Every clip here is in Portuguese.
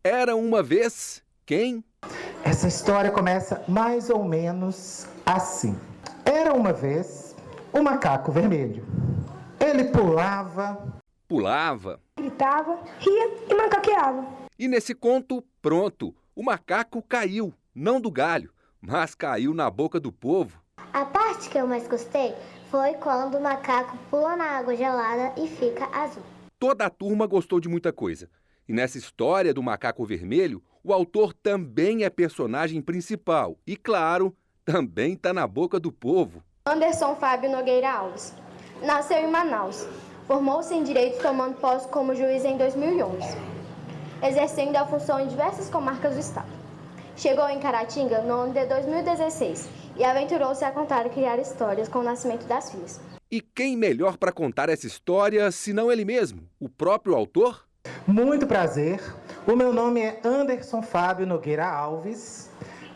Era uma vez quem? Essa história começa mais ou menos assim. Era uma vez um macaco vermelho. Ele pulava, gritava, ria e macaqueava. E nesse conto, pronto, o macaco caiu, não do galho, mas caiu na boca do povo. A parte que eu mais gostei foi quando o macaco pula na água gelada e fica azul. Toda a turma gostou de muita coisa. E nessa história do macaco vermelho, o autor também é personagem principal. E, claro, também está na boca do povo. Anderson Fábio Nogueira Alves. Nasceu em Manaus. Formou-se em Direito, tomando posse como juiz em 2011. Exercendo a função em diversas comarcas do estado. Chegou em Caratinga no ano de 2016 e aventurou-se a contar e criar histórias com o nascimento das filhas. E quem melhor para contar essa história, senão ele mesmo, o próprio autor? Muito prazer, o meu nome é Anderson Fábio Nogueira Alves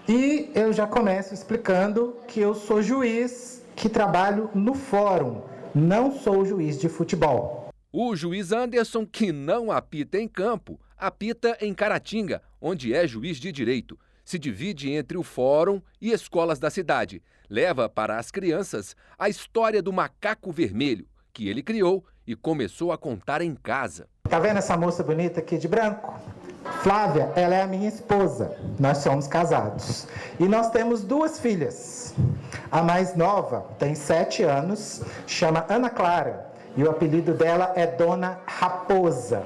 e eu já começo explicando que eu sou juiz que trabalho no fórum, não sou juiz de futebol. O juiz Anderson, que não apita em campo, apita em Caratinga, onde é juiz de direito. Se divide entre o fórum e escolas da cidade. Leva para as crianças a história do macaco vermelho, que ele criou e começou a contar em casa. Tá vendo essa moça bonita aqui de branco? Flávia, ela é a minha esposa. Nós somos casados. E nós temos 2 filhas. A mais nova tem 7 anos, chama Ana Clara. E o apelido dela é Dona Raposa.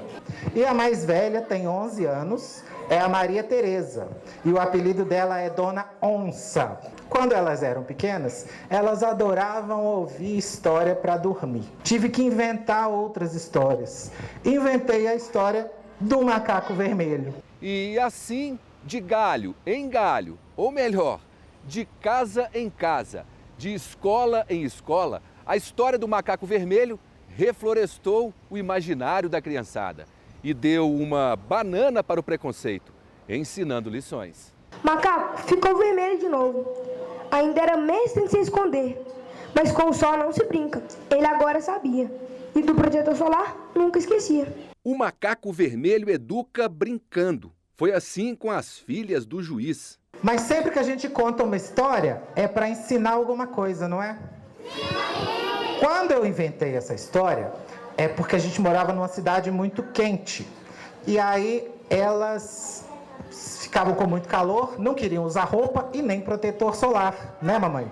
E a mais velha tem 11 anos, é a Maria Tereza. E o apelido dela é Dona Onça. Quando elas eram pequenas, elas adoravam ouvir história para dormir. Tive que inventar outras histórias. Inventei a história do macaco vermelho. E assim, de galho em galho, ou melhor, de casa em casa, de escola em escola, a história do macaco vermelho reflorestou o imaginário da criançada e deu uma banana para o preconceito, ensinando lições. Macaco ficou vermelho de novo. Ainda era mestre em se esconder, mas com o sol não se brinca. Ele agora sabia. E do protetor solar nunca esquecia. O macaco vermelho educa brincando. Foi assim com as filhas do juiz. Mas sempre que a gente conta uma história, é para ensinar alguma coisa, não é? Quando eu inventei essa história, é porque a gente morava numa cidade muito quente. E aí elas ficavam com muito calor, não queriam usar roupa e nem protetor solar, né, mamãe?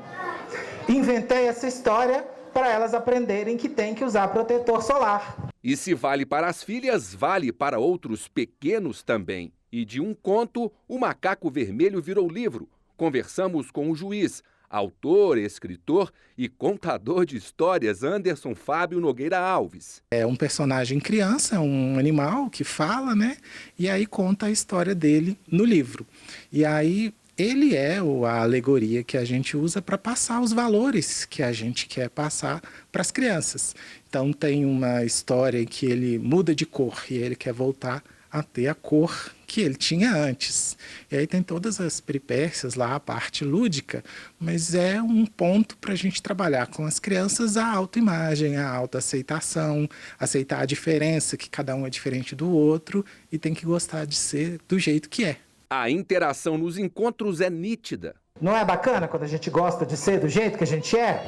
Inventei essa história para elas aprenderem que tem que usar protetor solar. E se vale para as filhas, vale para outros pequenos também. E de um conto, o macaco vermelho virou livro. Conversamos com o juiz, autor, escritor e contador de histórias Anderson Fábio Nogueira Alves. É um personagem criança, um animal que fala, né? E aí conta a história dele no livro. E aí ele é a alegoria que a gente usa para passar os valores que a gente quer passar para as crianças. Então tem uma história em que ele muda de cor e ele quer voltar a ter a cor que ele tinha antes. E aí tem todas as peripécias lá, a parte lúdica, mas é um ponto para a gente trabalhar com as crianças a autoimagem, a autoaceitação, aceitar a diferença, que cada um é diferente do outro e tem que gostar de ser do jeito que é. A interação nos encontros é nítida. Não é bacana quando a gente gosta de ser do jeito que a gente é?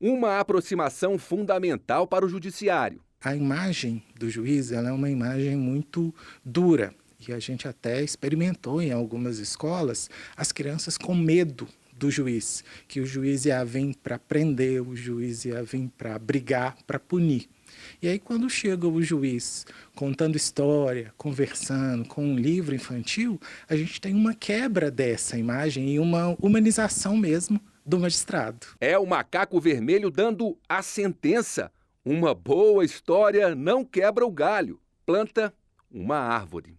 Uma aproximação fundamental para o judiciário. A imagem do juiz ela é uma imagem muito dura e a gente até experimentou em algumas escolas as crianças com medo do juiz, que o juiz ia vir para prender, o juiz ia vir para brigar, para punir. E aí quando chega o juiz contando história, conversando com um livro infantil, a gente tem uma quebra dessa imagem e uma humanização mesmo do magistrado. É o macaco vermelho dando a sentença. Uma boa história não quebra o galho, planta uma árvore.